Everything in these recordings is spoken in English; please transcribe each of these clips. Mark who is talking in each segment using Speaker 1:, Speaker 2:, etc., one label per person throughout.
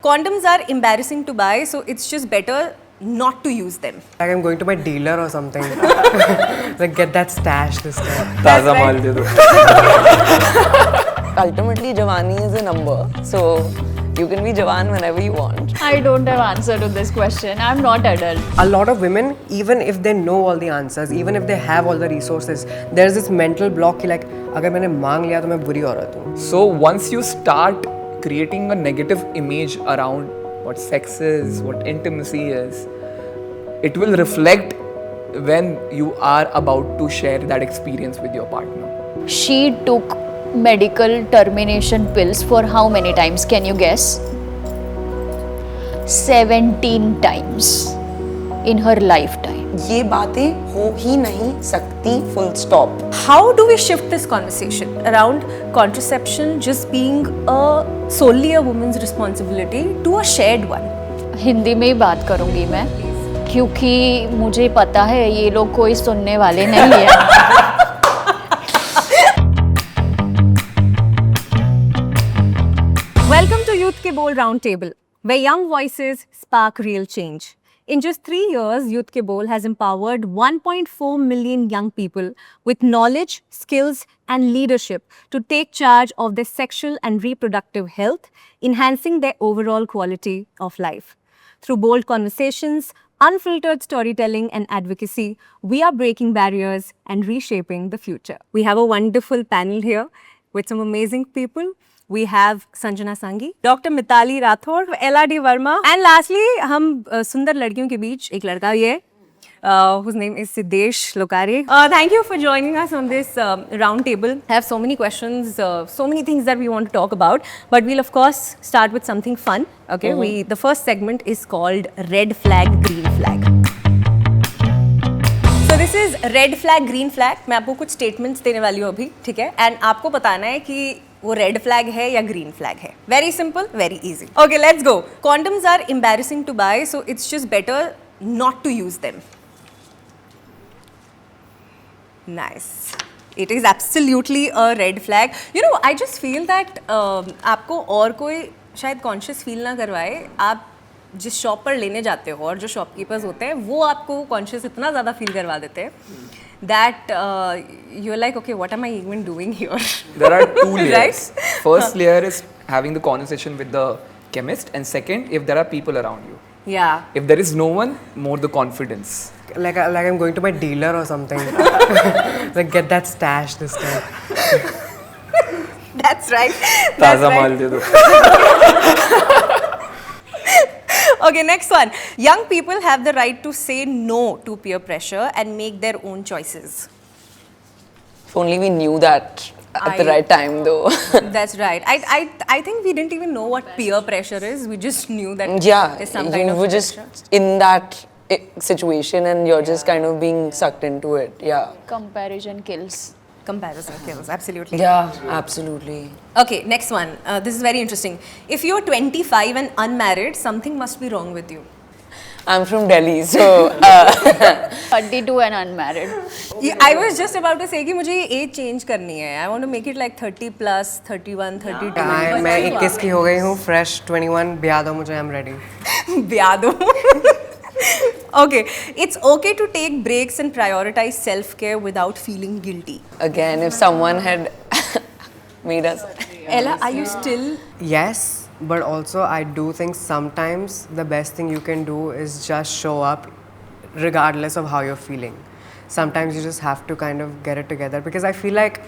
Speaker 1: Condoms are embarrassing to buy, so it's just better not to use them.
Speaker 2: Like I'm going to my dealer or something. Like get that stash this time.
Speaker 3: ताज़ा माल दे दो.
Speaker 4: Ultimately, Jawani is a number, so you can be Jawan whenever you want.
Speaker 5: I don't have answer to this question. I'm not adult.
Speaker 2: A lot of women, even if they know all the answers, even if they have all the resources, there's this mental block कि like अगर मैंने मांग लिया तो मैं बुरी औरत हूँ.
Speaker 3: So once you start creating a negative image around what sex is, what intimacy is, it will reflect when you are about to share that experience with your partner.
Speaker 5: She took medical termination pills for how many times? Can you guess? 17 times in her lifetime.
Speaker 4: ये बातें हो ही नहीं सकती, full stop.
Speaker 1: How do we shift this conversation around contraception just being solely a woman's responsibility to a shared one?
Speaker 5: Hindi में ही बात करूंगी मैं, क्योंकि मुझे पता है ये लोग कोई सुनने वाले नहीं है.
Speaker 1: Welcome to Youth Ke Bol Roundtable, where young voices spark real change. In just 3 years, Youth Ke Bol has empowered 1.4 million young people with knowledge, skills, and leadership to take charge of their sexual and reproductive health, enhancing their overall quality of life. Through bold conversations, unfiltered storytelling, and advocacy, we are breaking barriers and reshaping the future. We have a wonderful panel here with some amazing people. We have Sanjana Sanghi, Dr. Mitali Rathod, LRD Verma, and lastly, हम सुंदर लड़कियों के बीच एक लड़का भी है, whose name is Siddesh Lokare. Thank you for joining us on this round table. I have so many questions, so many things that we want to talk about, but we'll of course start with something fun. Okay, the first segment is called Red Flag, Green Flag. So this is Red Flag, Green Flag. मैं आपको कुछ statements देने वाली हूँ अभी, ठीक है? And आपको बताना है कि वो रेड फ्लैग है या ग्रीन फ्लैग है. Very simple, very easy. Okay, let's go. Condoms are embarrassing to buy, so it's just better not to use them. Nice. It is absolutely a red flag. You know, I just feel that आपको और कोई शायद conscious feel ना करवाए, आप जिस shop पर लेने जाते हो और जो शॉपकीपर्स होते हैं वो आपको कॉन्शियस इतना ज़्यादा फील करवा देते हैं that you're like, okay, what am I even doing here?
Speaker 3: There are two layers.
Speaker 1: Right?
Speaker 3: First layer is having the conversation with the chemist, and second, if there are people around you.
Speaker 1: Yeah.
Speaker 3: If there is no one, more the confidence.
Speaker 2: Like I'm going to my dealer or something. Like get that stash this time.
Speaker 1: That's right. That's
Speaker 3: ताज़ा
Speaker 1: right.
Speaker 3: माल दे दो.
Speaker 1: Okay, next one. Young people have the right to say no to peer pressure and make their own choices.
Speaker 4: If only we knew that at the right time, though.
Speaker 1: That's right. I think we didn't even know what peer pressure is. We just knew that
Speaker 4: Yeah,
Speaker 1: there's some
Speaker 4: you
Speaker 1: kind of
Speaker 4: were just
Speaker 1: pressure.
Speaker 4: in that situation and you're just kind of being sucked into it. Yeah.
Speaker 5: Comparison kills.
Speaker 1: Comparison kills, absolutely.
Speaker 4: Yeah, absolutely.
Speaker 1: Okay, next one. This is very interesting. If you're 25 and unmarried, something must be wrong with you.
Speaker 4: I'm from Delhi, so
Speaker 5: 32 and unmarried.
Speaker 1: I was just about to say कि मुझे ये age change करनी है. I want to make it like 30 plus, 31, 32.
Speaker 2: मैं 21 की हो गई हूँ, fresh 21. ब्याह दो मुझे, I'm ready.
Speaker 1: ब्याह दो. Okay, it's okay to take breaks and prioritize self-care without feeling guilty.
Speaker 4: again, if someone had made us.
Speaker 1: Ella, are you still?
Speaker 2: Yes, but also I do think sometimes the best thing you can do is just show up regardless of how you're feeling. Sometimes you just have to kind of get it together, because I feel like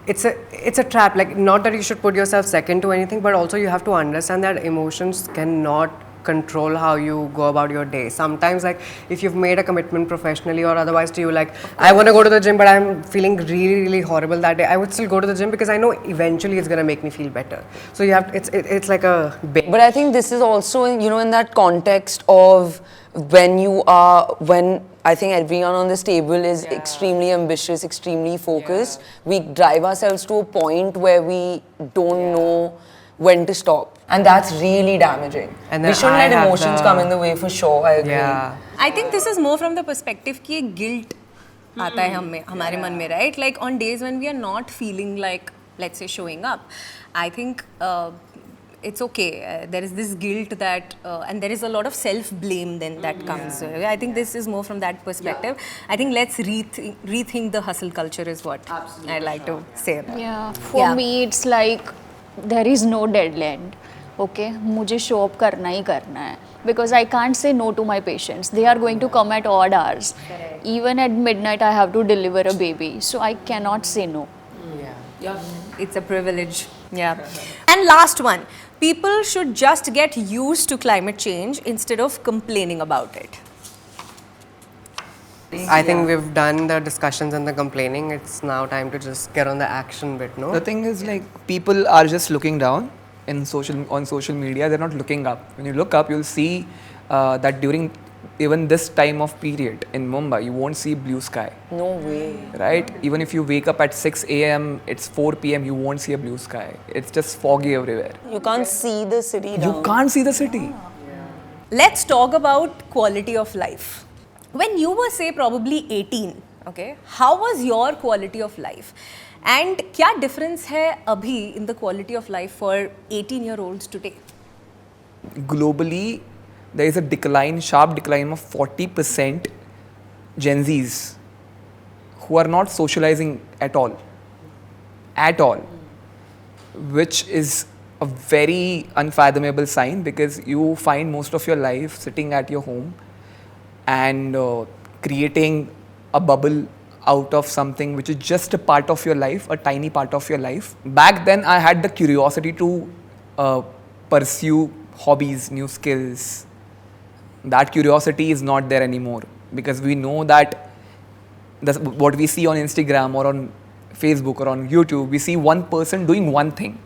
Speaker 2: it's a trap. Like, not that you should put yourself second to anything, but also you have to understand that emotions cannot control how you go about your day. Sometimes, like, if you've made a commitment professionally or otherwise to you, like, I want to go to the gym but I'm feeling really, really horrible that day, I would still go to the gym because I know eventually it's going to make me feel better. So you have to, it's like a big.
Speaker 4: But I think this is also, you know, in that context of when I think everyone on this table is extremely ambitious, extremely focused, we drive ourselves to a point where we don't know when to stop. And that's really damaging.
Speaker 2: And
Speaker 4: we
Speaker 2: then
Speaker 4: shouldn't
Speaker 2: I
Speaker 4: let
Speaker 2: have
Speaker 4: emotions come in the way, for sure. I agree.
Speaker 2: Yeah.
Speaker 1: I think this is more from the perspective कि एक guilt आता है हमारे मन में, right? Like on days when we are not feeling like, let's say, showing up, I think it's okay. There is this guilt that, and there is a lot of self-blame then that comes. I think this is more from that perspective. I think let's rethink the hustle culture is what I'd like to say.
Speaker 5: Yeah, for me it's like there is no deadline. Okay, मुझे show up करना ही करना है because I can't say no to my patients. They are going to come at odd hours. Even at midnight I have to deliver a baby, so I cannot say no.
Speaker 1: It's a privilege. Yeah. And last one, people should just get used to climate change instead of complaining about it.
Speaker 2: I think we've done the discussions and the complaining. It's now time to just get on the action bit, no?
Speaker 3: The thing is, like, people are just looking down on social media. They're not looking up. When you look up, you'll see that during even this time of period in Mumbai, you won't see blue sky.
Speaker 4: No way.
Speaker 3: Right? Even if you wake up at 6 a.m., it's 4 p.m., you won't see a blue sky. It's just foggy everywhere.
Speaker 4: You can't see the city down.
Speaker 3: You can't see the city.
Speaker 1: Let's talk about quality of life. When you were, say, probably 18, okay, how was your quality of life? And क्या difference है अभी in the quality of life for 18-year-olds today?
Speaker 3: Globally, there is a decline, sharp decline of 40% Gen Zs who are not socializing at all, which is a very unfathomable sign because you find most of your life sitting at your home and creating a bubble out of something which is just a part of your life, a tiny part of your life. Back then, I had the curiosity to pursue hobbies, new skills. That curiosity is not there anymore because we know that what we see on Instagram or on Facebook or on YouTube, we see one person doing one thing,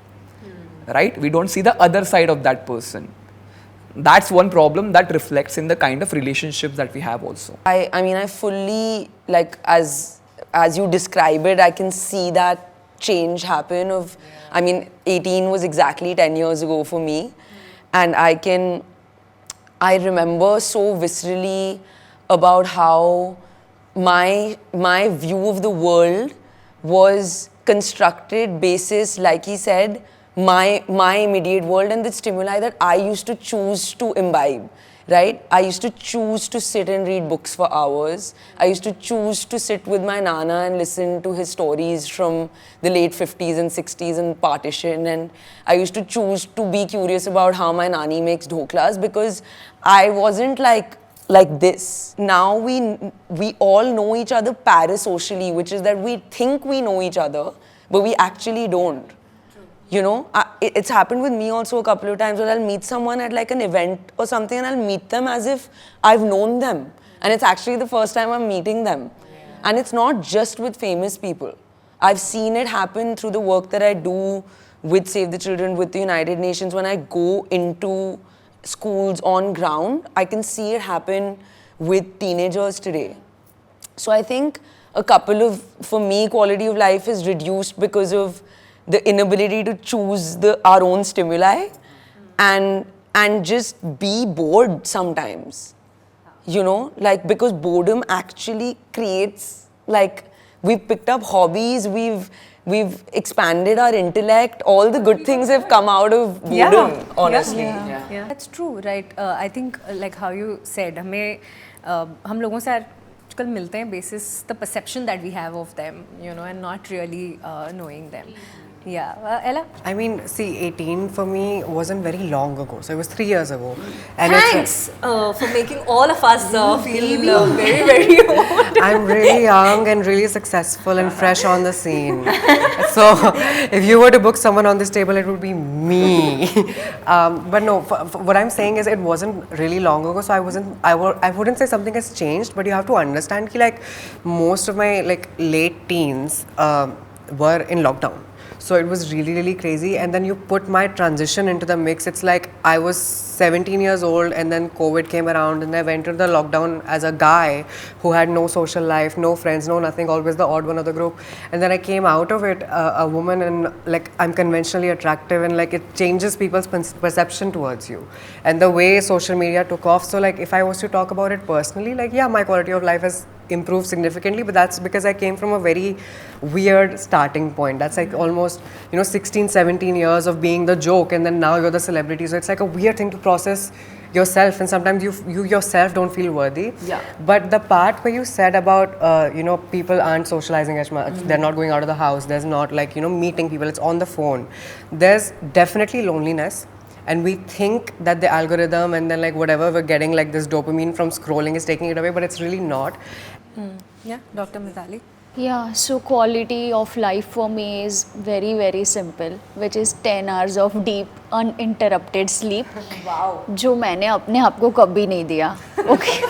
Speaker 3: right? We don't see the other side of that person. That's one problem that reflects in the kind of relationships that we have also.
Speaker 4: I mean, I fully, like, as you describe it, I can see that change happen of, I mean, 18 was exactly 10 years ago for me. And I remember so viscerally about how my view of the world was constructed basis, like he said, my immediate world and the stimuli that I used to choose to imbibe, right? I used to choose to sit and read books for hours. I used to choose to sit with my nana and listen to his stories from the late 50s and 60s and partition. And I used to choose to be curious about how my nani makes dhoklas because I wasn't like this. Now we all know each other parasocially, which is that we think we know each other, but we actually don't. You know, it's happened with me also a couple of times where I'll meet someone at like an event or something and I'll meet them as if I've known them. And it's actually the first time I'm meeting them. And it's not just with famous people. I've seen it happen through the work that I do with Save the Children, with the United Nations. When I go into schools on ground, I can see it happen with teenagers today. So I think for me, quality of life is reduced because of the inability to choose our own stimuli and just be bored sometimes, you know, like, because boredom actually creates, like, we've picked up hobbies, we've expanded our intellect, all the good things have come out of boredom, honestly.
Speaker 1: Yeah. That's true, right? I think, like how you said, हम लोगों से आजकल मिलते हैं basis the perception that we have of them, you know, and not really knowing them. Yeah, Ella?
Speaker 2: I mean, see, 18 for me wasn't very long ago. So it was 3 years ago. And
Speaker 1: Thanks for making all of us feel very, very old.
Speaker 2: I'm really young and really successful and fresh on the scene. So if you were to book someone on this table, it would be me. But no, what I'm saying is it wasn't really long ago. So I wouldn't say something has changed, but you have to understand that, like, most of my late teens were in lockdown. So it was really, really crazy. And then you put my transition into the mix. It's like I was 17 years old and then COVID came around and I went into the lockdown as a guy who had no social life, no friends, no nothing, always the odd one of the group. And then I came out of it a woman and like I'm conventionally attractive and like it changes people's perception towards you. And the way social media took off. So like if I was to talk about it personally, like yeah, my quality of life has improved significantly, but that's because I came from a very weird starting point. That's like almost, 16, 17 years of being the joke, and then now you're the celebrity. So it's like a weird thing to process yourself, and sometimes you yourself don't feel worthy.
Speaker 4: Yeah.
Speaker 2: But the part where you said about, people aren't socializing as much, they're not going out of the house, there's not like, meeting people, it's on the phone. There's definitely loneliness. And we think that the algorithm and then like whatever we're getting, like this dopamine from scrolling is taking it away, but it's really not.
Speaker 1: Yeah, Dr. Mithali.
Speaker 5: Yeah, so quality of life for me is very, very simple, which is 10 hours of deep, uninterrupted sleep. Wow. जो मैंने अपने आप को कभी नहीं दिया. Okay.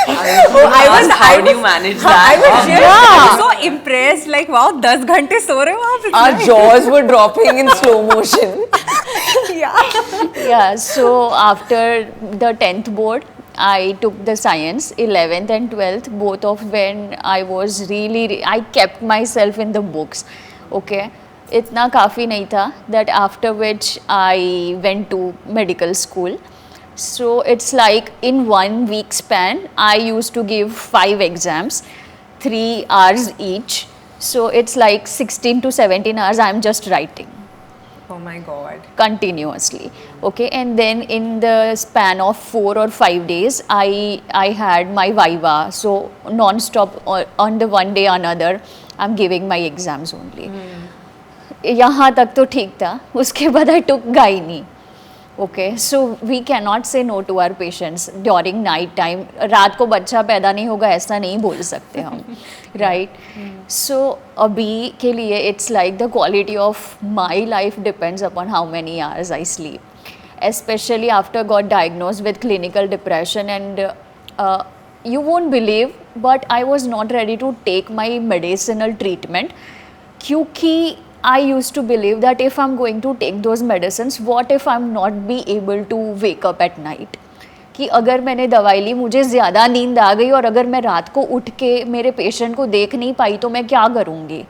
Speaker 4: How do you manage that?
Speaker 1: I was so impressed, like wow, 10 घंटे सो रहे हो आप.
Speaker 4: Our jaws were dropping in slow motion.
Speaker 5: Yeah, so after the 10th board, I took the science, 11th and 12th, both of when I was really, I kept myself in the books, okay. इतना काफ़ी नहीं था, that after which I went to medical school. So it's like in 1 week span, I used to give 5 exams, 3 hours each. So it's like 16 to 17 hours I'm just writing
Speaker 1: Oh my God.
Speaker 5: continuously, okay. And then in the span of 4 or 5 days, I had my viva, so non-stop on the one day or another I'm giving my exams only. यहाँ तक तो ठीक था, उसके बाद I took gynae. Okay, so we cannot say no to our patients during night time. रात को बच्चा पैदा नहीं होगा ऐसा नहीं बोल सकते हम, right? So अभी के लिए it's like the quality of my life depends upon how many hours I sleep. Especially after got diagnosed with clinical depression, and you won't believe, but I was not ready to take my medicinal treatment क्योंकि I used to believe that if I'm going to take those medicines, what if I'm not be able to wake up at night? कि अगर मैंने दवाई ली, मुझे ज़्यादा नींद आ गई और अगर मैं रात को उठ के मेरे पेशेंट को देख नहीं पाई तो मैं क्या करूँगी?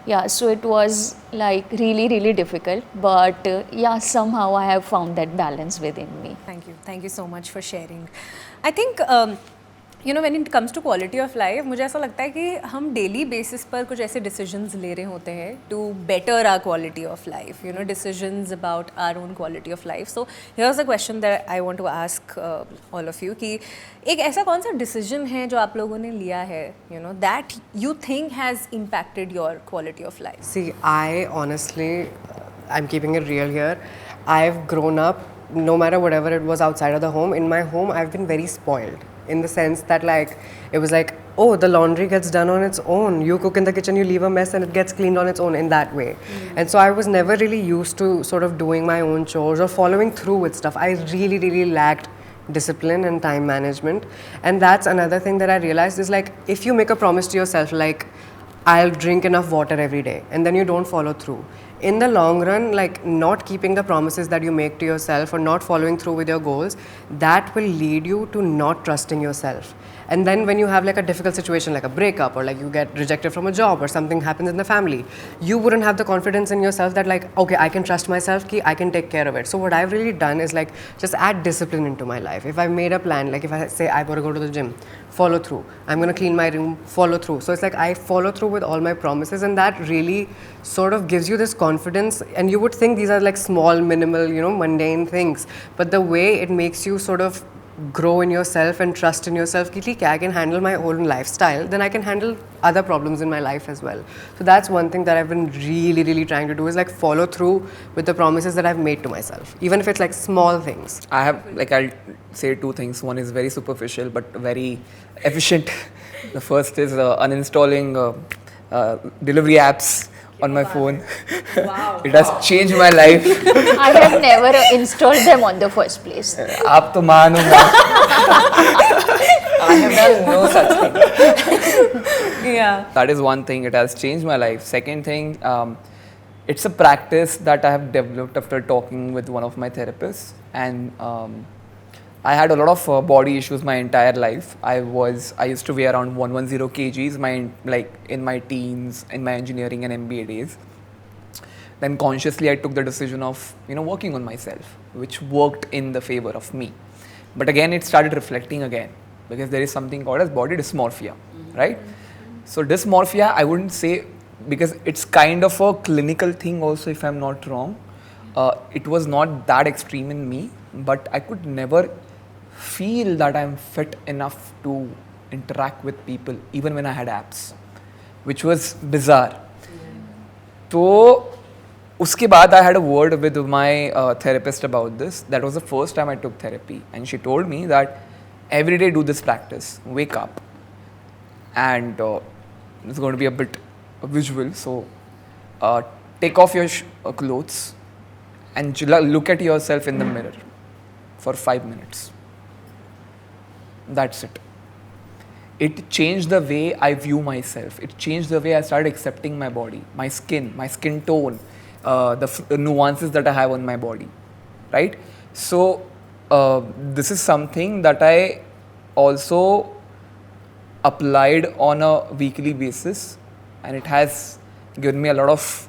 Speaker 5: Yeah, so it was like really, really difficult, but yeah, somehow I have found that balance within me.
Speaker 1: Thank you so much for sharing. I think when it comes to quality of life, मुझे ऐसा लगता है कि हम daily basis पर कुछ ऐसे decisions ले रहे होते हैं to better our quality of life, decisions about our own quality of life. So here's a question that I want to ask all of you कि एक ऐसा कौन सा decision है जो आप लोगों ने लिया है, that you think has impacted your quality of life?
Speaker 2: See, I honestly, I'm keeping it real here. I've grown up, no matter whatever it was outside of the home, in my home, I've been very spoiled. In the sense that it was like, oh, the laundry gets done on its own. You cook in the kitchen, you leave a mess and it gets cleaned on its own in that way. And so I was never really used to sort of doing my own chores or following through with stuff. I really, really lacked discipline and time management. And that's another thing that I realized is like, if you make a promise to yourself, like, I'll drink enough water every day, and then you don't follow through. In the long run, like not keeping the promises that you make to yourself or not following through with your goals, that will lead you to not trusting yourself. And then when you have like a difficult situation like a breakup or like you get rejected from a job or something happens in the family, you wouldn't have the confidence in yourself that like, okay, I can trust myself, I can take care of it. So what I've really done is like just add discipline into my life. If I've made a plan, like if I say I gotta go to the gym, follow through. I'm gonna clean my room, follow through. So it's like I follow through with all my promises, and that really sort of gives you this confidence. And you would think these are like small, minimal, mundane things, but the way it makes you sort of grow in yourself and trust in yourself, I can handle my own lifestyle, then I can handle other problems in my life as well. So that's one thing that I've been really, really trying to do is like follow through with the promises that I've made to myself, even if it's like small things.
Speaker 3: I have, I'll say 2 things. One is very superficial but very efficient. The first is uninstalling delivery apps on my phone. Wow. It has changed my life.
Speaker 5: I have never installed them on the first place.
Speaker 3: आप तो मानो I have done no such thing.
Speaker 1: Yeah.
Speaker 3: That is one thing. It has changed my life. Second thing, it's a practice that I have developed after talking with one of my therapists, and I had a lot of body issues my entire life. I used to weigh around 110 kgs in my teens, in my engineering and MBA days. Then consciously I took the decision of working on myself, which worked in the favor of me. But again, it started reflecting again. because there is something called as body dysmorphia, right? So dysmorphia, I wouldn't say, because it's kind of a clinical thing also, if I'm not wrong. It was not that extreme in me, but I could never feel that I'm fit enough to interact with people, even when I had abs, which was bizarre. तो उसके बाद I had a word with my therapist about this. That was the first time I took therapy, and she told me that every day do this practice. Wake up, and it's going to be a bit visual. So take off your clothes and look at yourself in the mirror for 5 minutes. That's it. It changed the way I view myself. It changed the way I started accepting my body, my skin tone, the nuances that I have on my body, right? So this is something that I also applied on a weekly basis, and it has given me a lot of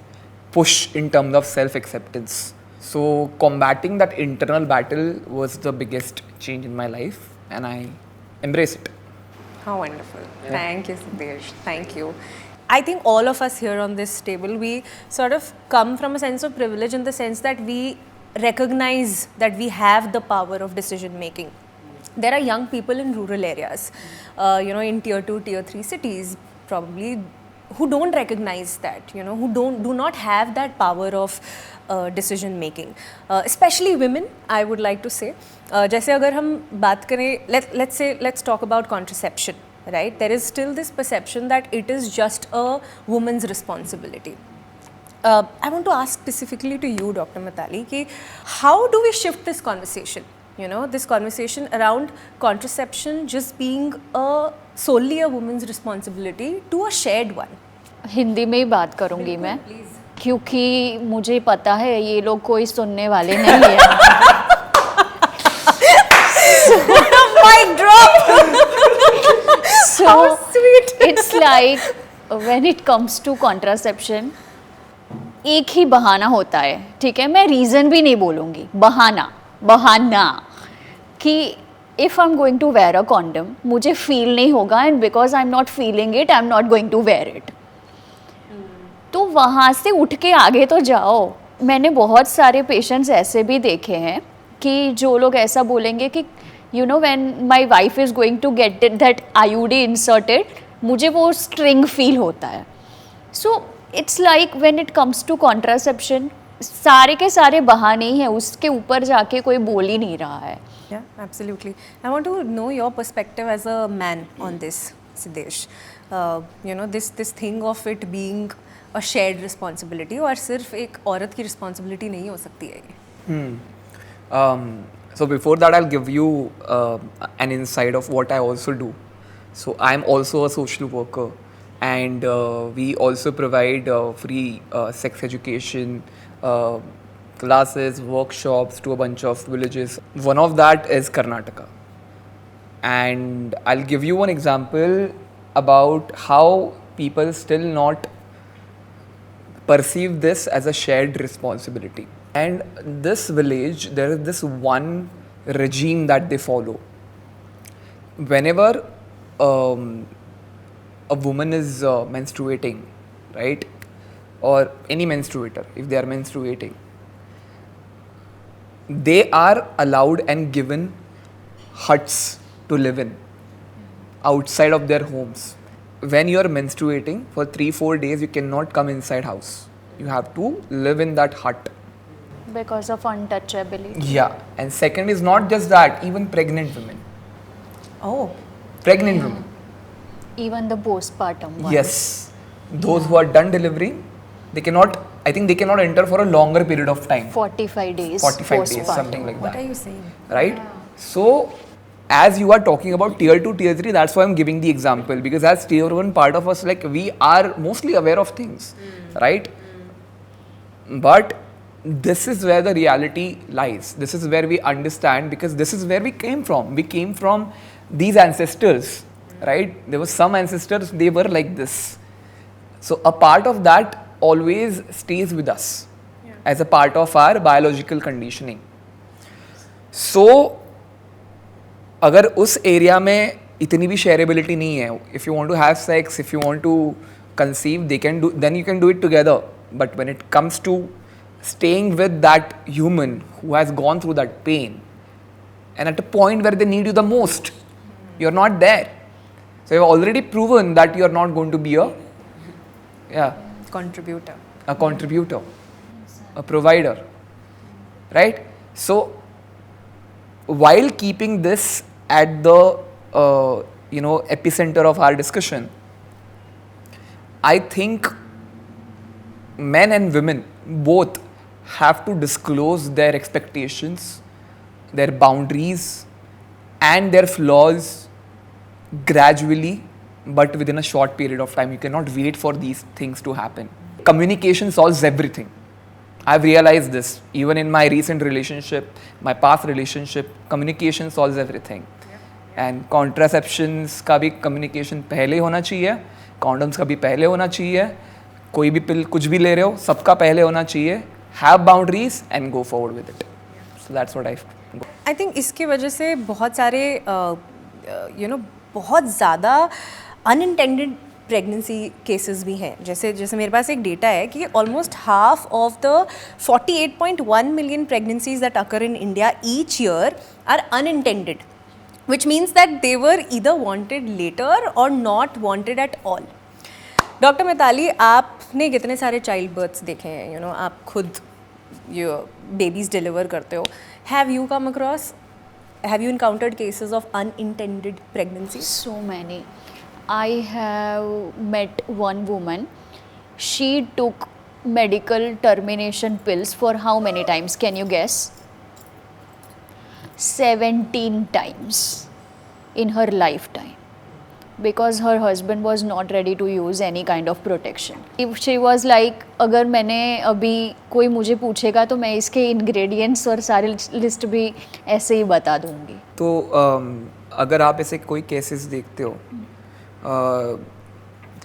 Speaker 3: push in terms of self-acceptance. So combating that internal battle was the biggest change in my life, and I embrace it.
Speaker 1: How wonderful. Thank you, Siddesh. Thank you. I think all of us here on this table, we sort of come from a sense of privilege in the sense that we recognize that we have the power of decision making. There are young people in rural areas, in tier 2, tier 3 cities, probably, who don't recognize that, who do not have that power of decision making. Especially women, I would like to say. जैसे अगर हम बात करें, let's talk about contraception, right? There is still this perception that it is just a woman's responsibility. I want to ask specifically to you, Dr. Mitali, ki how do we shift this conversation? This conversation around contraception just being solely a woman's responsibility to a shared one.
Speaker 5: Hindi में ही बात करूँगी मैं, क्योंकि मुझे पता है ये लोग कोई सुनने वाले नहीं है.
Speaker 1: Mic drop.
Speaker 5: So
Speaker 1: How sweet.
Speaker 5: It's like when it comes to contraception, एक ही बहाना होता है, ठीक है? मैं रीज़न भी नहीं बोलूँगी, बहाना कि if I'm going to wear a condom, मुझे feel नहीं होगा, and because I'm not feeling it, I'm not going to wear it. तो वहाँ से उठ के आगे तो जाओ. मैंने बहुत सारे पेशेंट्स ऐसे भी देखे हैं कि जो लोग ऐसा बोलेंगे कि when my wife is going to get that IUD inserted, मुझे वो string feel होता है. So it's like when it comes to contraception, सारे के सारे बहाने ही हैं, उसके ऊपर जाके कोई बोल ही नहीं रहा है.
Speaker 1: Yeah, absolutely. I want to know your perspective as a man on this, Siddesh. This thing of it being a shared responsibility, और सिर्फ एक औरत की responsibility नहीं हो सकती है ये.
Speaker 3: So before that, I'll give you an insight of what I also do. So I'm also a social worker, and we also provide free sex education classes, workshops to a bunch of villages. One of that is Karnataka. And I'll give you one example about how people still not perceive this as a shared responsibility. And this village, there is this one regime that they follow. Whenever a woman is menstruating, right, or any menstruator, if they are menstruating, they are allowed and given huts to live in outside of their homes. When you are menstruating for 3-4 days, you cannot come inside house. You have to live in that hut.
Speaker 5: Because of untouchability.
Speaker 3: Yeah, and second is not just that, even pregnant women.
Speaker 1: Oh.
Speaker 3: Pregnant women.
Speaker 5: Even the postpartum ones.
Speaker 3: Yes. Those who are done delivering, they cannot, I think they cannot enter for a longer period of time.
Speaker 5: 45 days.
Speaker 3: 45 days,
Speaker 5: postpartum.
Speaker 3: something like
Speaker 1: What
Speaker 3: that.
Speaker 1: are you saying?
Speaker 3: Right? So, as you are talking about tier 2, tier 3, that's why I'm giving the example, because as tier 1 part of us, like, we are mostly aware of things, right? But this is where the reality lies. This is where we understand, because this is where we came from. We came from these ancestors, right? There were some ancestors, they were like this. So a part of that always stays with us as a part of our biological conditioning. So अगर उस area में इतनी भी shareability नहीं है. If you want to have sex, if you want to conceive, they can do, then you can do it together. But when it comes to staying with that human who has gone through that pain, and at a point where they need you the most, you're not there. So you've already proven that you're not going to be a contributor, a provider, right? So while keeping this at the epicenter of our discussion, I think men and women both have to disclose their expectations, their boundaries, and their flaws gradually, but within a short period of time. You cannot wait for these things to happen. Communication solves everything. I've realized this even in my recent relationship, my past relationship. Communication solves everything. And contraceptions का भी communication पहले होना चाहिए, condoms का भी पहले होना चाहिए, कोई भी pill कुछ भी ले रहे हो सबका पहले होना चाहिए. Have boundaries and go forward with it. So that's what
Speaker 1: I think इसकी वजह से बहुत सारे बहुत ज़्यादा अनइंटेंडेड प्रेगनेंसी केसेस भी हैं. जैसे जैसे मेरे पास एक डेटा है कि almost half of the 48.1 million pregnancies that occur in India each year are unintended, which means that they were either wanted later or not wanted at all. Doctor Mitali, आपने कितने सारे चाइल्ड बर्थ्स देखे हैं, आप खुद babies deliver करते हो. Have you come across, have you encountered cases of unintended pregnancy?
Speaker 5: So many. I have met one woman. She took medical termination pills for how many times? Can you guess? 17 times in her lifetime, because her husband was not ready to use any kind of protection. If she was like, अगर मैंने अभी कोई मुझे पूछेगा तो मैं इसके ingredients और सारे लिस्ट भी ऐसे ही बता दूंगी.
Speaker 3: तो अगर आप ऐसे कोई केसेस देखते हो,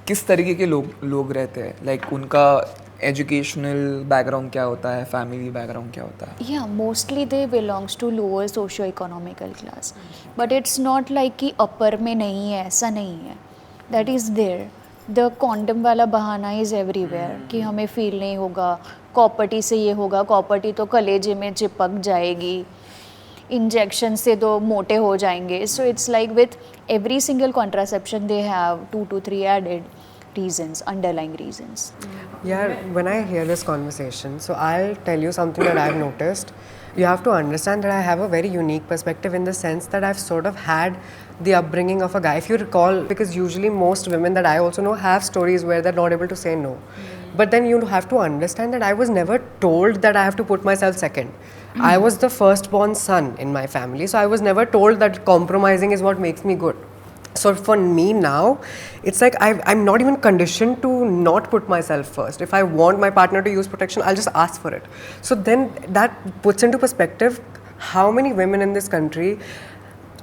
Speaker 3: किस तरीके के लोग रहते हैं, लाइक उनका एजुकेशनल बैकग्राउंड क्या होता है, फैमिली बैकग्राउंड क्या होता है?
Speaker 5: Yeah, mostly they belongs to lower socio-economical class. But it's not like कि upper में नहीं है, ऐसा नहीं है. That is there. The condom वाला बहाना is everywhere कि हमें फील नहीं होगा, कॉपर्टी से ये होगा, कॉपर्टी तो कलेजे में चिपक जाएगी, इंजेक्शन से तो मोटे हो जाएंगे. So it's like with every single contraception they have 2 to 3 added reasons, underlying reasons.
Speaker 2: Yeah, when I hear this conversation, so I'll tell you something that I've noticed. You have to understand that I have a very unique perspective in the sense that I've sort of had the upbringing of a guy. If you recall, because usually most women that I also know have stories where they're not able to say no. But then you have to understand that I was never told that I have to put myself second. I was the firstborn son in my family, so I was never told that compromising is what makes me good. So for me now, it's like I'm not even conditioned to not put myself first. If I want my partner to use protection, I'll just ask for it. So then that puts into perspective how many women in this country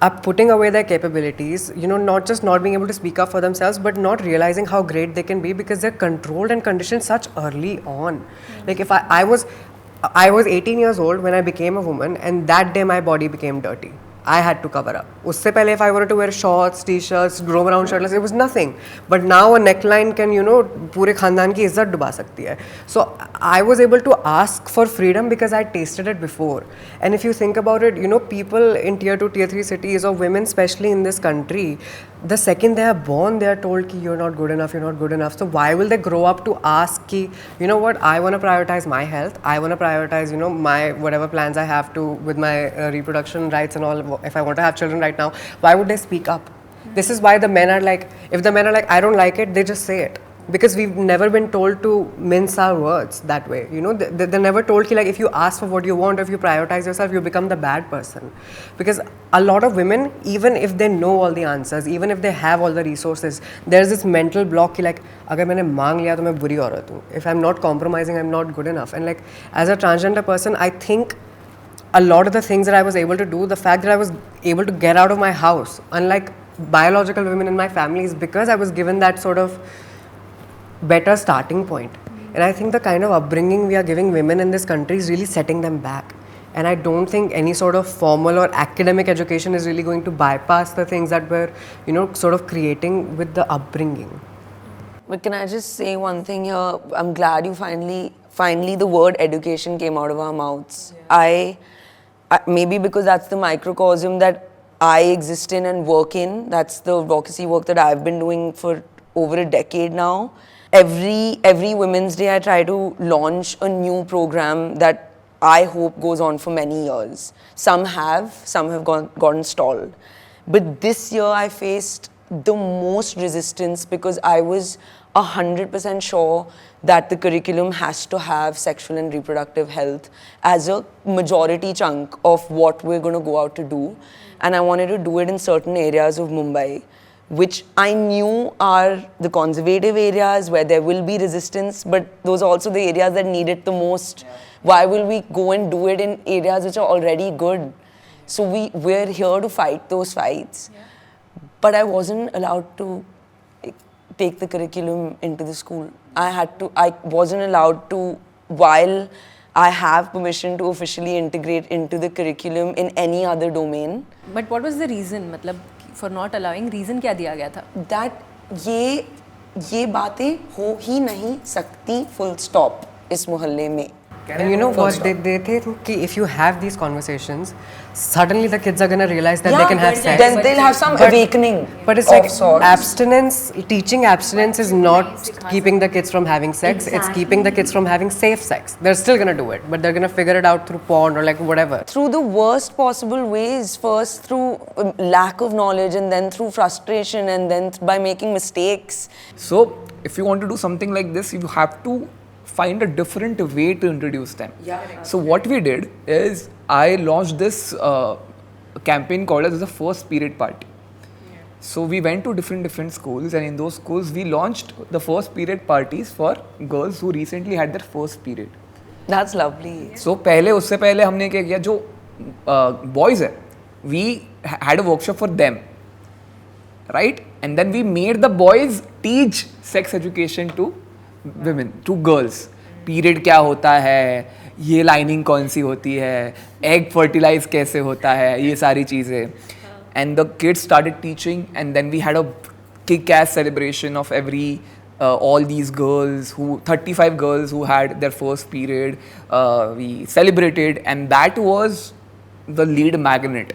Speaker 2: are putting away their capabilities, not just not being able to speak up for themselves, but not realizing how great they can be because they're controlled and conditioned such early on. Like if I was 18 years old when I became a woman, and that day my body became dirty. I had to cover up. उससे पहले if I wanted to wear shorts, t-shirts, roam around shirtless, it was nothing. But now a neckline can, पूरे खानदान की इज्जत डुबा सकती है. So I was able to ask for freedom because I tasted it before. And if you think about it, people in tier 2, tier 3 cities, or women especially in this country, the second they are born, they are told ki you're not good enough, you're not good enough. So why will they grow up to ask ki, what, I want to prioritize my health, I want to prioritize, my whatever plans I have to with my reproduction rights and all, if I want to have children right now, why would they speak up? This is why the men are like, if the men are like, I don't like it, they just say it. Because we've never been told to mince our words that way. They're never told ki, like, if you ask for what you want, or if you prioritize yourself, you become the bad person. Because a lot of women, even if they know all the answers, even if they have all the resources, there's this mental block ki, like, agar maine maang liya to main buri aurat hu. If I'm not compromising, I'm not good enough. And like, as a transgender person, I think a lot of the things that I was able to do, the fact that I was able to get out of my house, unlike biological women in my family, is because I was given that sort of better starting point. And I think the kind of upbringing we are giving women in this country is really setting them back. And I don't think any sort of formal or academic education is really going to bypass the things that we're, sort of creating with the upbringing.
Speaker 4: But can I just say one thing here? I'm glad you finally the word education came out of our mouths. I maybe because that's the microcosm that I exist in and work in. That's the advocacy work that I've been doing for over a decade now. Every Women's Day, I try to launch a new program that I hope goes on for many years. Some have gotten stalled. But this year I faced the most resistance because I was 100% sure that the curriculum has to have sexual and reproductive health as a majority chunk of what we're going to go out to do. And I wanted to do it in certain areas of Mumbai, which I knew are the conservative areas where there will be resistance, but those are also the areas that need it the most. Why will we go and do it in areas which are already good? So we're here to fight those fights. But I wasn't allowed to take the curriculum into the school. I wasn't allowed to, while I have permission to officially integrate into the curriculum in any other domain.
Speaker 1: But what was the reason, मतलब for not allowing? Reason क्या दिया गया था?
Speaker 4: That ये बातें हो ही नहीं सकती, full stop, इस मोहल्ले में.
Speaker 2: And you know what they think कि if you have these conversations, suddenly the kids are gonna realize that they can have sex.
Speaker 4: Then they'll have some awakening.
Speaker 2: But it's
Speaker 4: of
Speaker 2: like
Speaker 4: sorts.
Speaker 2: abstinence. Teaching abstinence is not keeping the kids from having sex. It's keeping the kids from having safe sex. They're still gonna do it, but they're gonna figure it out through porn or like whatever.
Speaker 4: Through the worst possible ways. First through lack of knowledge, and then through frustration, and then by making mistakes.
Speaker 3: So if you want to do something like this, you have to find a different way to introduce them. So what we did is I launched this campaign called as the First Period Party. So we went to different schools, and in those schools we launched the first period parties for girls who recently had their first period.
Speaker 4: That's lovely.
Speaker 3: So उससे पहले हमने क्या किया, जो boys है, we had a workshop for them, right? And then we made the boys teach sex education to women, to girls. Period क्या होता है, ये लाइनिंग कौन सी होती है, एग फर्टिलाइज कैसे होता है, ये सारी चीज़ें. And the kids started teaching, and then we had a kick-ass celebration of all these girls, 35 girls who had their first period. We celebrated, and that was the lead magnet,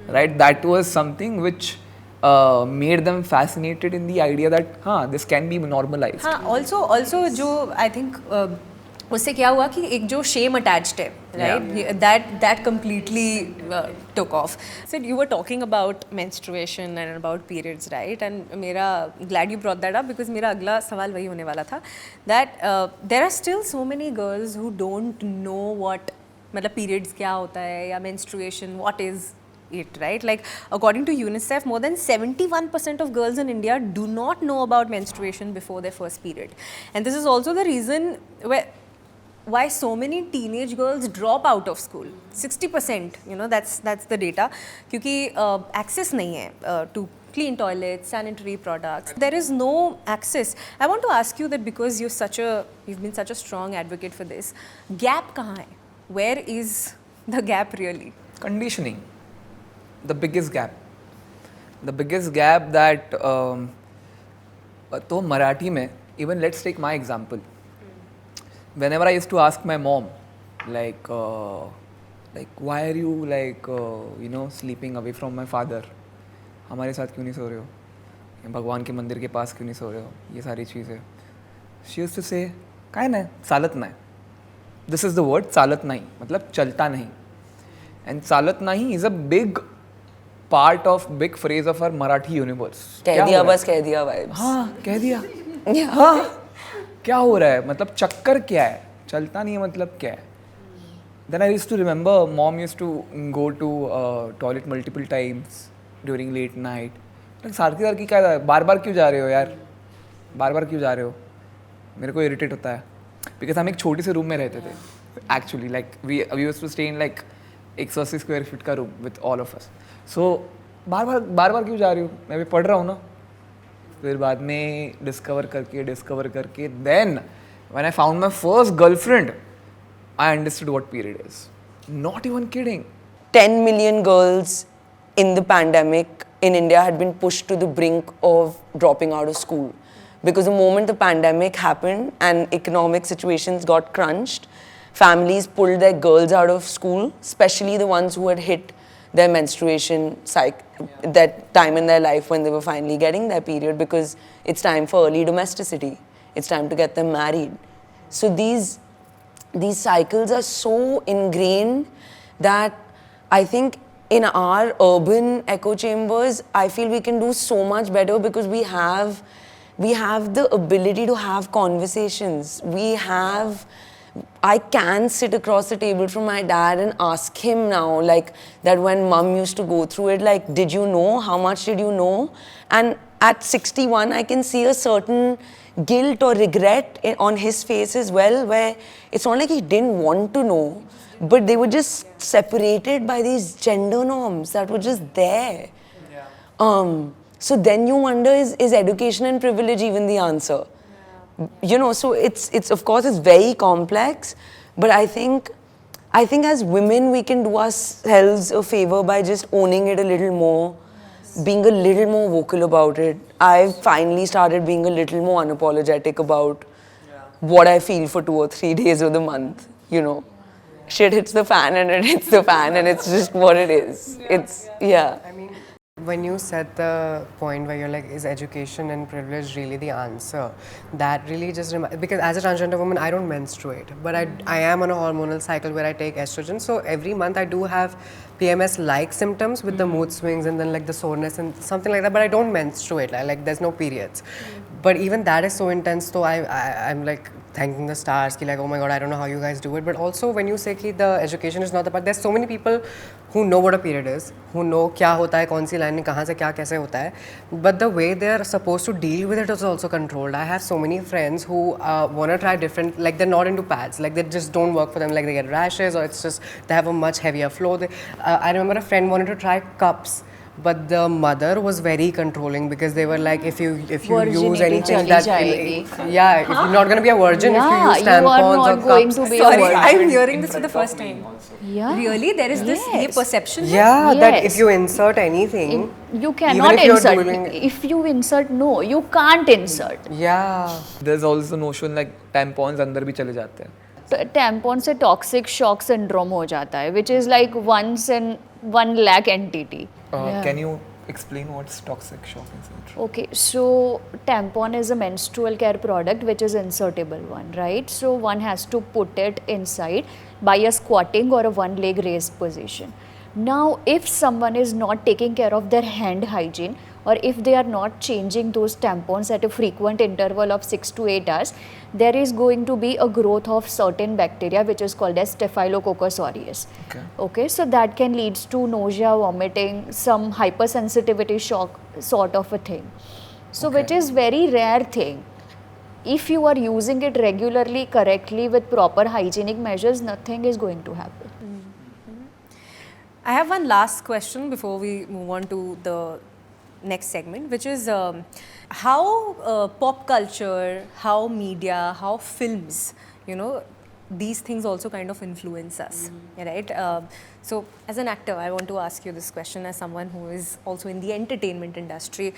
Speaker 3: right? That was something which made them fascinated in the idea that this can be normalized.
Speaker 1: हाँ, also जो I think उससे क्या हुआ कि एक जो shame attached है, right? That completely took off. So you were talking about menstruation and about periods, right? And glad you brought that up because मेरा अगला सवाल वही होने वाला था, that there are still so many girls who don't know what मतलब periods क्या होता है या menstruation, what is it, right? Like according to UNICEF, more than 71% of girls in India do not know about menstruation before their first period, and this is also the reason why so many teenage girls drop out of school. 60%, that's the data, क्योंकि access नहीं है to clean toilets, sanitary products. There is no access. I want to ask you that because you've been such a strong advocate for this. Gap कहाँ है? Where is the gap really?
Speaker 3: Conditioning. The biggest gap that तो मराठी में, even let's take my example. Whenever I used to ask my mom, like why are you sleeping away from my father? हमारे साथ क्यों नहीं सो रहे हो? भगवान के मंदिर के पास क्यों नहीं सो रहे हो? ये सारी चीज़ें. She used to say, काय नहीं, चालत नहीं. This is the word, चालत नहीं, मतलब चलता नहीं. And चालत नहीं is a big phrase of our Marathi universe.
Speaker 4: कह दिया बस कह दिया vibes.
Speaker 3: हाँ, कह दिया. हाँ, क्या हो रहा है, मतलब चक्कर क्या है, चलता नहीं है मतलब क्या है. Then I used to remember mom used to go to toilet multiple times during late night. सारखी क्या है, बार-बार क्यों जा रहे हो यार, बार-बार क्यों जा रहे हो, मेरे को इरिटेट होता है. Because हम एक छोटी से रूम में रहते थे. Actually, like we used to stay in like 180 square feet का room with all of us. So बार-बार क्यों जा रही हो, मैं भी पढ़ रहा हूँ ना. फिर बाद में डिस्कवर करके then when I found my first girlfriend, I understood what period is. Not even kidding.
Speaker 4: 10 million girls in the pandemic in India had been pushed to the brink of dropping out of school. Because the moment the pandemic happened and economic situations got crunched, families pulled their girls out of school, especially the ones who had hit their menstruation cycle, that time in their life when they were finally getting their period, because it's time for early domesticity. It's time to get them married. So these cycles are so ingrained that I think in our urban echo chambers, I feel we can do so much better because we have the ability to have conversations. I can sit across the table from my dad and ask him now, like, that when mom used to go through it, like, did you know? How much did you know? And at 61, I can see a certain guilt or regret on his face as well, where it's not like he didn't want to know, but they were just separated by these gender norms that were just there. So then you wonder, is education and privilege even the answer? You know, so it's of course it's very complex, but I think as women we can do ourselves a favor by just owning it a little more, being a little more vocal about it. I've finally started being a little more unapologetic about what I feel for 2 or 3 days of the month, you know. Shit hits the fan and it hits the fan and it's just what it is. It's, yeah.
Speaker 2: I mean, when you said the point where you're like, is education and privilege really the answer? That really just because as a transgender woman, I don't menstruate, but I am on a hormonal cycle where I take estrogen. So every month I do have PMS-like symptoms with the mood swings and then like the soreness and something like that. But I don't menstruate. Like there's no periods. But even that is so intense. So I'm like thanking the stars. Ki like, oh my God, I don't know how you guys do it. But also when you say ki the education is not the part, there's so many people who know what a period is, who know क्या होता है, कौन सी line में कहाँ से क्या कैसे होता है. But the way they're supposed to deal with it is also controlled. I have so many friends who want to try different, like they're not into pads, like they just don't work for them, like they get rashes or it's just they have a much heavier flow. I remember a friend wanted to try cups. But the mother was very controlling because they were like, if you use anything that, yeah, if you're not going to be a virgin if you use tampons or cups.
Speaker 1: Sorry, I'm hearing this for the first time.
Speaker 5: Yeah.
Speaker 1: Really? There is this ये perception?
Speaker 2: Yeah,
Speaker 5: Yes.
Speaker 2: that if you insert anything,
Speaker 5: You cannot
Speaker 2: if you're
Speaker 5: insert.
Speaker 2: doing-
Speaker 5: If you insert, no, you can't insert.
Speaker 2: yeah.
Speaker 3: There's also the notion like tampons अंदर भी चले जाते हैं.
Speaker 5: Tampon से toxic shock syndrome हो जाता है which is like once in 1 lakh entity.
Speaker 3: Can you explain what's toxic shock syndrome?
Speaker 5: Okay, so tampon is a menstrual care product which is insertable one, right? So one has to put it inside by a squatting or a one leg raised position. Now, if someone is not taking care of their hand hygiene or if they are not changing those tampons at a frequent interval of 6 to 8 hours, there is going to be a growth of certain bacteria which is called as Staphylococcus aureus. Okay, so that can lead to nausea, vomiting, some hypersensitivity shock sort of a thing. So which is very rare thing. If you are using it regularly, correctly with proper hygienic measures, nothing is going to happen.
Speaker 1: I have one last question before we move on to the next segment, which is how pop culture, how media, how films, you know, these things also kind of influence us, right? So as an actor, I want to ask you this question as someone who is also in the entertainment industry.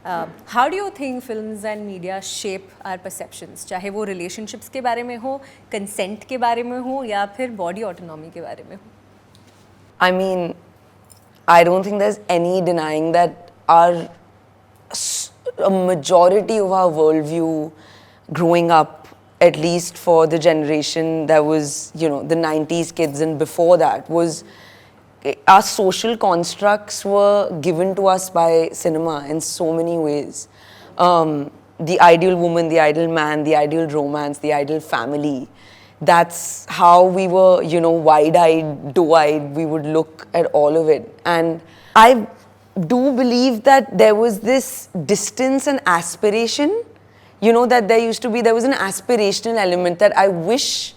Speaker 1: How do you think films and media shape our perceptions? चाहे वो relationships के बारे में हो, consent के बारे में हो या फिर body autonomy के बारे में हो?
Speaker 4: I mean, I don't think there's any denying that a majority of our worldview growing up, at least for the generation that was, you know, the 90s kids and before that, was our social constructs were given to us by cinema in so many ways. The ideal woman, the ideal man, the ideal romance, the ideal family. That's how we were, you know, wide-eyed, doe-eyed, we would look at all of it. And I do believe that there was this distance and aspiration, you know, that there was an aspirational element that I wish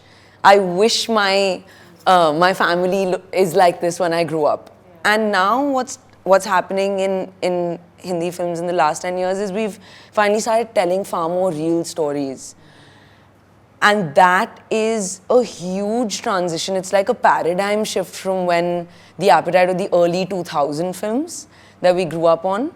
Speaker 4: my family is like this when I grew up. And now what's happening in Hindi films in the last 10 years is we've finally started telling far more real stories. And that is a huge transition. It's like a paradigm shift from when the appetite of the early 2000 films that we grew up on.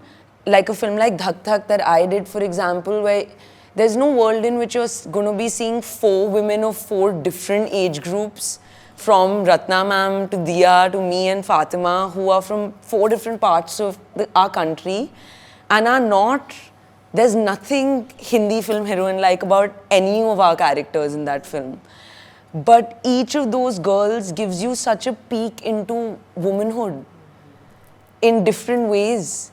Speaker 4: Like a film like Dhak Dhak that I did, for example, where there's no world in which you're going to be seeing 4 women of 4 different age groups, from Ratna ma'am to Diya to me and Fatima, who are from 4 different parts of our country and are not. There's nothing Hindi film heroine like about any of our characters in that film. But each of those girls gives you such a peek into womanhood in different ways.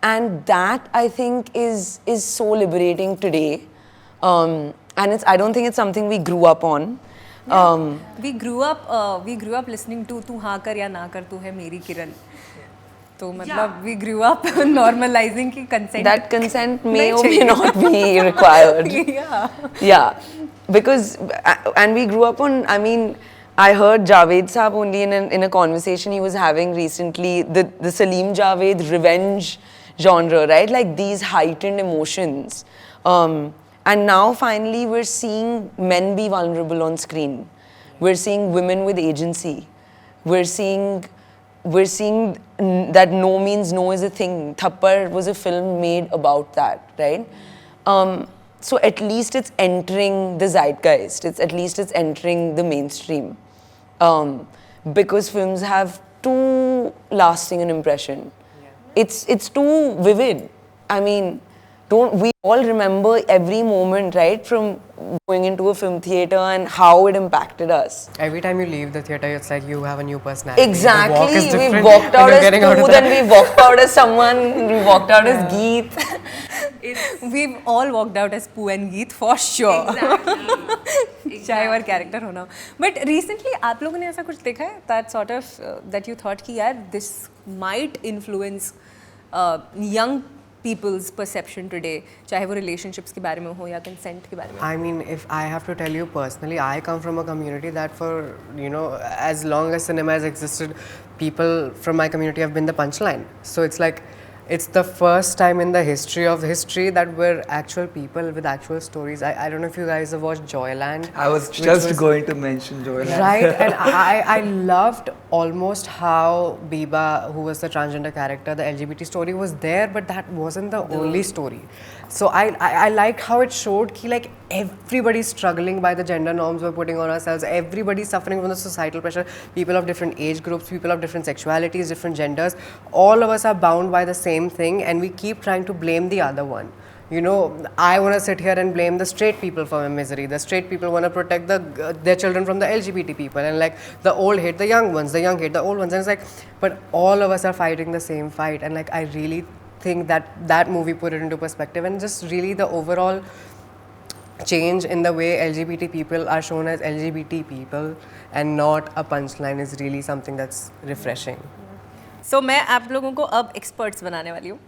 Speaker 4: And that, I think, is so liberating today. And I don't think it's something we grew up on.
Speaker 1: We grew up listening to "तू हाँ कर या ना कर तू है मेरी किरण." तो मतलब we grew up normalizing कि consent.
Speaker 4: That consent may or may not be required.
Speaker 1: Yeah.
Speaker 4: Yeah, because and we grew up on. I mean, I heard Javed Saab only in a conversation he was having recently. The Salim Javed revenge genre, right? Like these heightened emotions. And now finally we're seeing men be vulnerable on screen. We're seeing women with agency. We're seeing that no means no is a thing. Thappar was a film made about that, right? So at least it's entering the zeitgeist. At least it's entering the mainstream. Because films have too lasting an impression. It's too vivid. I mean, don't we all remember every moment, right, from going into a film theater and how it impacted us?
Speaker 2: Every time you leave the theater, it's like you have a new personality.
Speaker 4: Exactly.
Speaker 2: The walk is
Speaker 4: We
Speaker 2: different
Speaker 4: walked
Speaker 2: when
Speaker 4: out
Speaker 2: you're
Speaker 4: as
Speaker 2: getting out of
Speaker 4: Poo,
Speaker 2: the-
Speaker 4: then we walked out as someone, we walked out as Geet.
Speaker 1: We've all walked out as Poo and Geet for sure. चाहे और character होना. But recently आप लोगों ने ऐसा कुछ देखा है that sort of that you thought कि यार this might influence young people's perception today, चाहे वो relationships के बारे में हो या consent के बारे में.
Speaker 2: I mean, if I have to tell you personally, I come from a community that for, as long as cinema has existed, people from my community have been the punchline. So it's like, it's the first time in the history of history that we're actual people with actual stories. I don't know if you guys have watched Joyland.
Speaker 3: I was
Speaker 2: which
Speaker 3: just going to mention Joel.
Speaker 2: Right, and I loved almost how Biba, who was the transgender character, the LGBT story was there, but that wasn't the only story. So I liked how it showed ki like everybody's struggling by the gender norms we're putting on ourselves, everybody's suffering from the societal pressure, people of different age groups, people of different sexualities, different genders, all of us are bound by the same thing and we keep trying to blame the other one. I want to sit here and blame the straight people for my misery. The straight people want to protect their children from the LGBT people, and like the old hate the young ones, the young hate the old ones, and it's like, but all of us are fighting the same fight, and like I really think that movie put it into perspective, and just really the overall change in the way LGBT people are shown as LGBT people and not a punchline is really something that's refreshing.
Speaker 1: So मैं आप लोगों को अब experts बनाने वाली हूँ.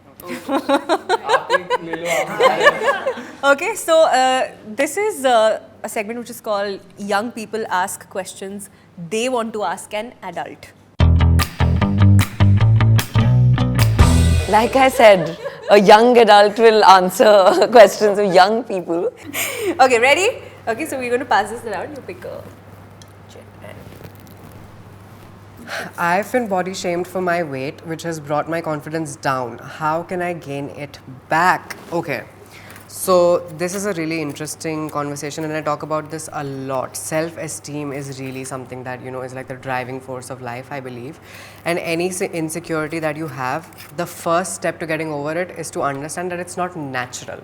Speaker 1: Okay, so this is a segment which is called Young People Ask Questions They Want to Ask an Adult.
Speaker 4: Like I said, a young adult will answer questions of young people.
Speaker 1: Okay, ready? Okay, so we're going to pass this around. You pick a chair.
Speaker 2: I've been body shamed for my weight, which has brought my confidence down. How can I gain it back? Okay, so this is a really interesting conversation, and I talk about this a lot. Self-esteem is really something that, is like the driving force of life, I believe. And any insecurity that you have, the first step to getting over it is to understand that it's not natural.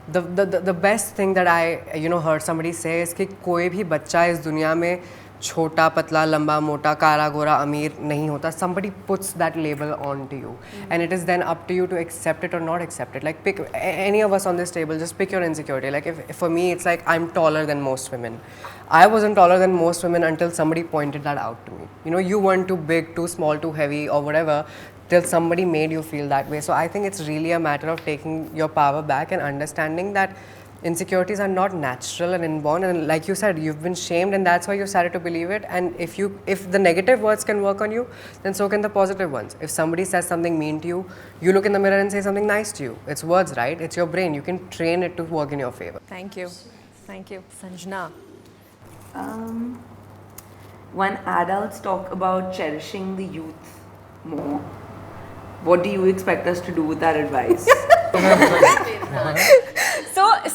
Speaker 2: The best thing that I heard somebody say is कि कोई भी बच्चा इस दुनिया में छोटा पतला लंबा मोटा काला गोरा अमीर नहीं होता. Somebody puts that label onto you, and it is then up to you to accept it or not accept it. Like pick any of us on this table, just pick your insecurity. Like if for me it's like I'm taller than most women. I wasn't taller than most women until somebody pointed that out to me. You weren't too big, too small, too heavy or whatever, till somebody made you feel that way. So I think it's really a matter of taking your power back and understanding that insecurities are not natural and inborn, and like you said, you've been shamed and that's why you started to believe it. And if the negative words can work on you, then so can the positive ones. If somebody says something mean to you, you look in the mirror and say something nice to you. It's words, right? It's your brain. You can train it to work in your favor.
Speaker 1: Thank you. Thank you. Sanjana.
Speaker 4: When adults talk about cherishing the youth more, what do you expect us to do with that advice?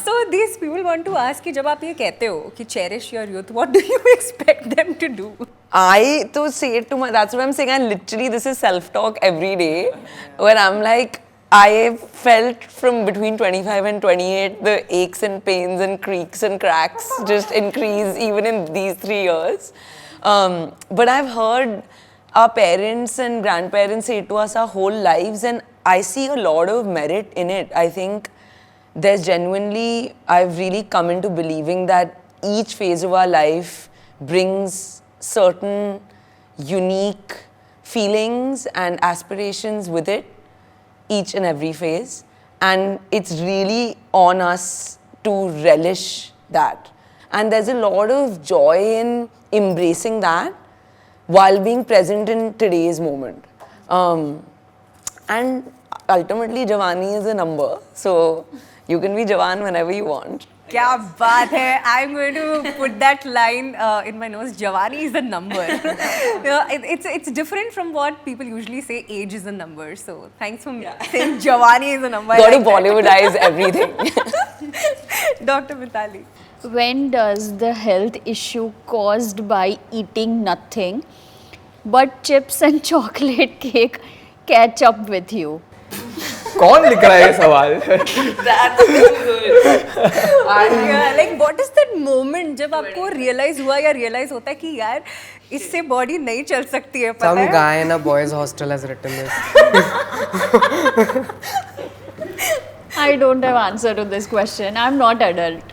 Speaker 1: So these people want to ask कि जब आप ये कहते हो कि cherish your youth, what do you expect them to do?
Speaker 4: I to say it to my, that's what I'm saying. And literally, this is self-talk every day, where I'm like, I felt from between 25 and 28, the aches and pains and creaks and cracks just increase even in these 3 years. But I've heard our parents and grandparents say it to us our whole lives, and I see a lot of merit in it. I think there's genuinely, I've really come into believing that each phase of our life brings certain unique feelings and aspirations with it, each and every phase. And it's really on us to relish that. And there's a lot of joy in embracing that while being present in today's moment. And ultimately, Javani is a number. So you can be Jawan whenever you want.
Speaker 1: क्या बात है! I'm going to put that line in my nose. Jawani is a number. It's different from what people usually say. Age is a number. So thanks for saying Jawani is a number.
Speaker 4: Got to Bollywoodize everything.
Speaker 1: Dr. Mitali.
Speaker 5: When does the health issue caused by eating nothing but chips and chocolate cake catch up with you?
Speaker 3: कौन लिख रहा है ये सवाल?
Speaker 1: Like what is that moment जब आपको realize हुआ या realize होता है कि यार इससे body नहीं चल सकती है, पता
Speaker 2: Some
Speaker 1: है?
Speaker 2: guy in a boys' hostel has written this.
Speaker 5: I don't have answer to this question. I'm not adult.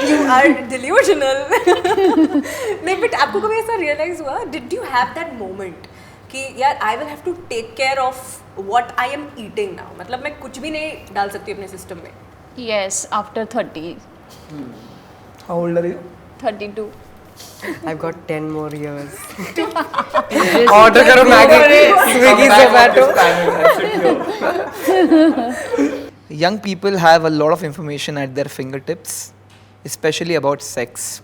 Speaker 1: You are delusional. नहीं, but आपको कभी ऐसा realize हुआ? Did you have that moment कि यार I will have to take care of what I am eating now? मतलब मैं कुछ भी नहीं डाल सकती अपने system में.
Speaker 5: Yes, after 30,
Speaker 3: How old are you?
Speaker 5: 32.
Speaker 2: I've got 10 more years.
Speaker 3: Order करो Maggi, Swiggy, Zomato. Young people have a lot of information at their fingertips, especially about sex.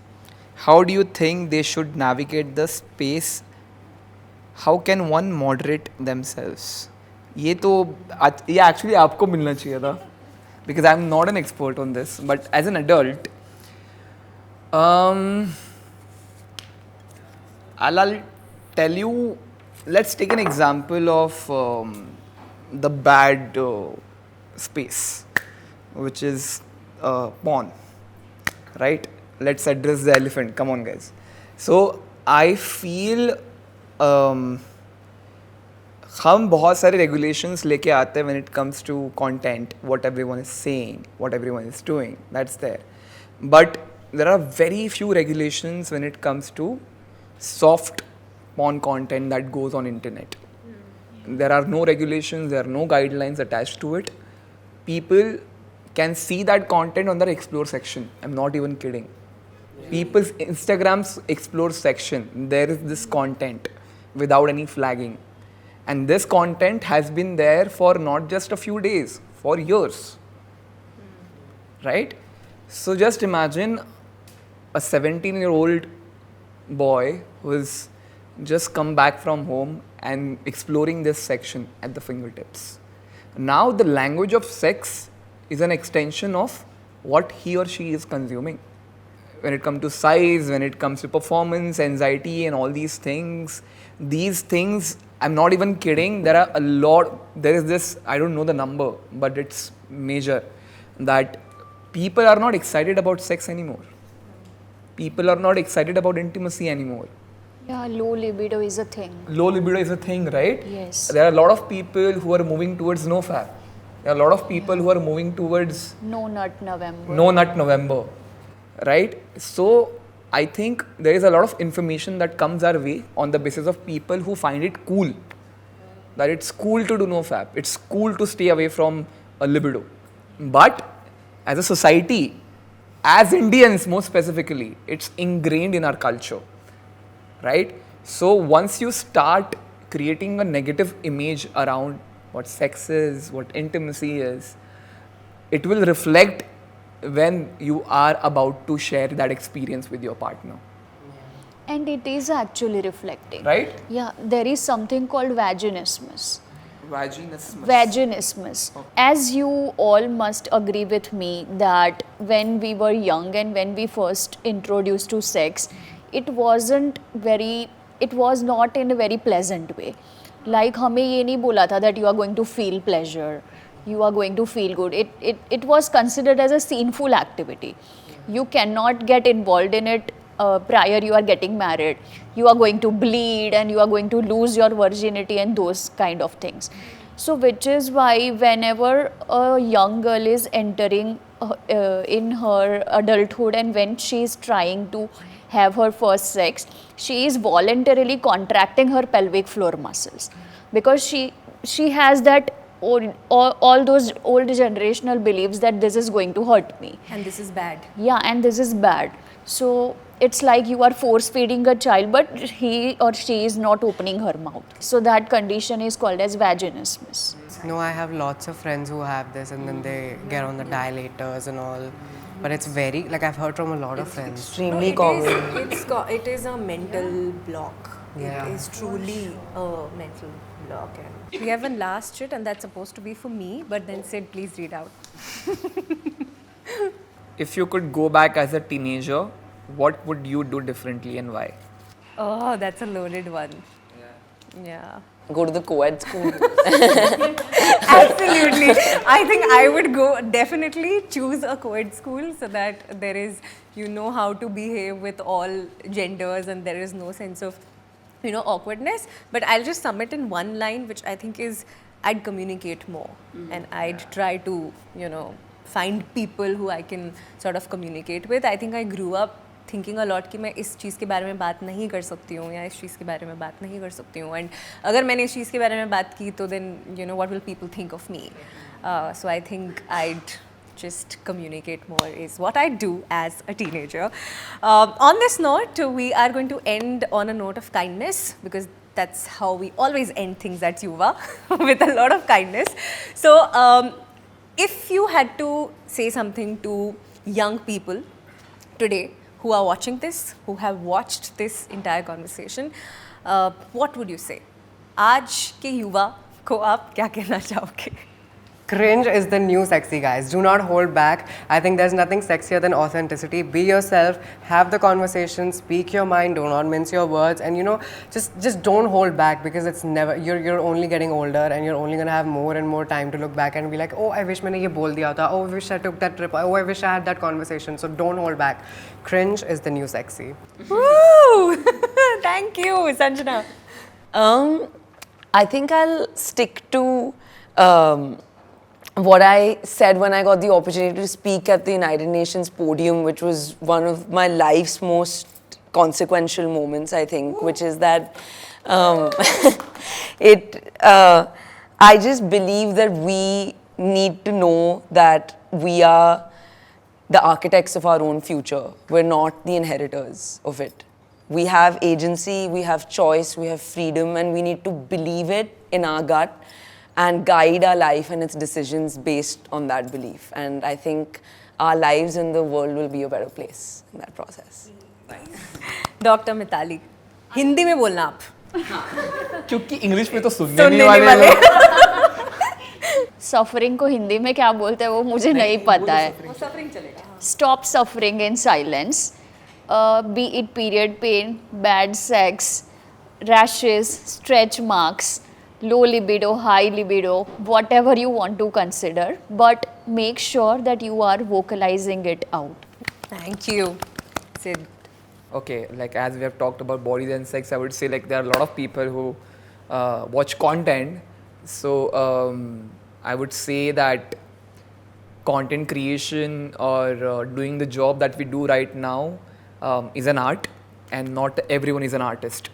Speaker 3: How do you think they should navigate the space? How can one moderate themselves? ये actually आपको मिलना चाहिए था, because I'm not an expert on this, but as an adult, I'll tell you, let's take an example of the bad space, which is porn, right? Let's address the elephant. Come on, guys. So I feel हम बहुत सारे regulations लेके आते हैं when it comes to content, what everyone is saying, what everyone is doing, that's there. But there are very few regulations when it comes to soft porn content that goes on internet. There are no regulations, there are no guidelines attached to it. People can see that content on their explore section. I'm not even kidding. People's Instagram's explore section, there is this content without any flagging. And this content has been there for not just a few days, for years. Right? So just imagine a 17-year-old boy who has just come back from home and exploring this section at the fingertips. Now the language of sex is an extension of what he or she is consuming. When it comes to size, when it comes to performance, anxiety and all these things, I'm not even kidding, there are a lot, there is this, I don't know the number, but it's major, that people are not excited about sex anymore. People are not excited about intimacy anymore.
Speaker 5: Yeah, low libido is a thing.
Speaker 3: Low libido is a thing, right?
Speaker 5: Yes.
Speaker 3: There are a lot of people who are moving towards NoFap. There are a lot of people who are moving towards
Speaker 5: No Nut November.
Speaker 3: No Nut November, right? So I think there is a lot of information that comes our way on the basis of people who find it cool. That it's cool to do NoFap. It's cool to stay away from a libido. But as a society, as Indians more specifically, it's ingrained in our culture, right? So once you start creating a negative image around what sex is, what intimacy is, it will reflect when you are about to share that experience with your partner,
Speaker 5: And it is actually reflecting.
Speaker 3: right?
Speaker 5: Yeah, there is something called vaginismus.
Speaker 3: Vaginismus.
Speaker 5: Vaginismus. As you all must agree with me that when we were young and when we first introduced to sex, it was not in a very pleasant way. Like हमें ये नहीं बोला था that you are going to feel pleasure, you are going to feel good. It was considered as a sinful activity. You cannot get involved in it prior you are getting married. You are going to bleed and you are going to lose your virginity and those kind of things. So which is why whenever a young girl is entering in her adulthood and when she is trying to have her first sex, she is voluntarily contracting her pelvic floor muscles because she has that all those old generational beliefs that this is going to hurt me.
Speaker 1: And this is bad.
Speaker 5: Yeah, and this is bad. So it's like you are force feeding a child, but he or she is not opening her mouth. So that condition is called as vaginismus.
Speaker 2: No, I have lots of friends who have this and then they get on the dilators and all. But it's very, like I've heard from a lot of friends.
Speaker 4: Extremely common.
Speaker 1: It is a mental block.
Speaker 2: Yeah.
Speaker 1: It is truly a mental block. And we have one last shit, and that's supposed to be for me. But then Sid, please read out.
Speaker 3: If you could go back as a teenager, what would you do differently and why?
Speaker 1: Oh, that's a loaded one. Yeah.
Speaker 4: Go to the co-ed school.
Speaker 1: Absolutely. I think I would definitely choose a co-ed school so that there is, you know, how to behave with all genders and there is no sense of, you know, awkwardness. But I'll just sum it in one line, which I think is I'd communicate more and I'd try to, you know, find people who I can sort of communicate with. I think I grew up thinking a lot कि मैं इस चीज़ के बारे में बात नहीं कर सकती हूँ या इस चीज़ के बारे में बात नहीं कर सकती हूँ and अगर मैंने इस चीज़ के बारे में बात की तो then you know what will people think of me. So I think I'd just communicate more is what I do as a teenager. On this note, we are going to end on a note of kindness because that's how we always end things at Yuva with a lot of kindness. So if you had to say something to young people today who are watching this, who have watched this entire conversation, what would you say? आज के युवा को आप क्या कहना चाहोगे?
Speaker 2: Cringe is the new sexy, guys. Do not hold back. I think there's nothing sexier than authenticity. Be yourself, have the conversation, speak your mind, do not mince your words, and you know, just don't hold back because it's never. You're only getting older, and you're only gonna have more and more time to look back and be like, oh, I wish मैंने ये बोल दिया था. Oh, I wish I took that trip. Oh, I wish I had that conversation. So don't hold back. Cringe is the new sexy.
Speaker 1: Woo! Thank you, Sanjana.
Speaker 4: I think I'll stick to what I said when I got the opportunity to speak at the United Nations podium, which was one of my life's most consequential moments, I think, which is that I just believe that we need to know that we are the architects of our own future. We're not the inheritors of it. We have agency, we have choice, we have freedom, and we need to believe it in our gut and guide our life and its decisions based on that belief. And I think our lives in the world will be a better place in that process.
Speaker 1: Dr. Mitali, Hindi में बोलना आप.
Speaker 3: क्योंकि English में तो सुनने नहीं वाले
Speaker 5: suffering को हिंदी में क्या बोलते हैं वो मुझे नहीं पता है. Stop suffering in silence. Be it period pain, bad sex, rashes, stretch marks, low libido, high libido, whatever you want to consider, but make sure that you are vocalizing it out.
Speaker 1: Thank you, Sid.
Speaker 3: Okay, like as we have talked about bodies and sex, I would say like there are a lot of people who watch content. So I would say that content creation or doing the job that we do right now is an art, and not everyone is an artist.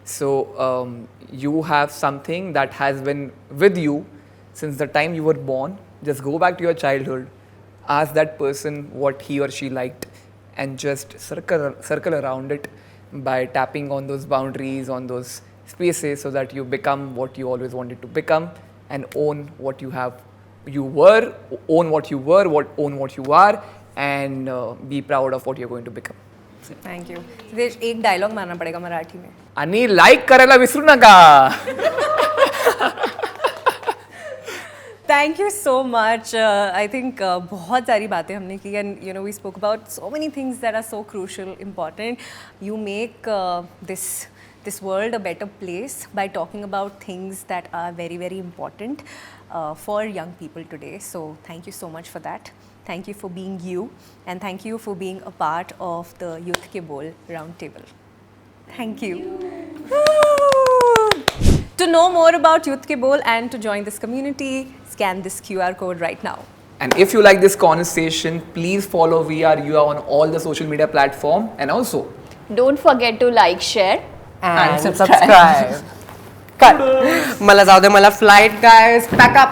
Speaker 3: So you have something that has been with you since the time you were born. Just go back to your childhood, ask that person what he or she liked, and just circle around it by tapping on those boundaries, on those spaces, so that you become what you always wanted to become and own what you have. You were, own what you were, own what you are, and be proud of what you're going to become.
Speaker 1: Thank you Siddhesh एक dialogue मारना पड़ेगा मराठी में
Speaker 3: आणि like करायला विसरू नका.
Speaker 1: Thank you so much I think बहुत सारी बातें हमने की and you know we spoke about so many things that are so crucial important you make this world a better place by talking about things that are very very important for young people today. So thank you so much for that. Thank you for being you and thank you for being a part of the Youth Ke Bol Roundtable. Thank you. To know more about Youth Ke Bol and to join this community, scan this QR code right now.
Speaker 3: And if you like this conversation, please follow VRUA on all the social media platform, and also
Speaker 5: Don't forget to like, share.
Speaker 2: And subscribe. Cut. मला जाऊ दे मला flight guys. Pack up.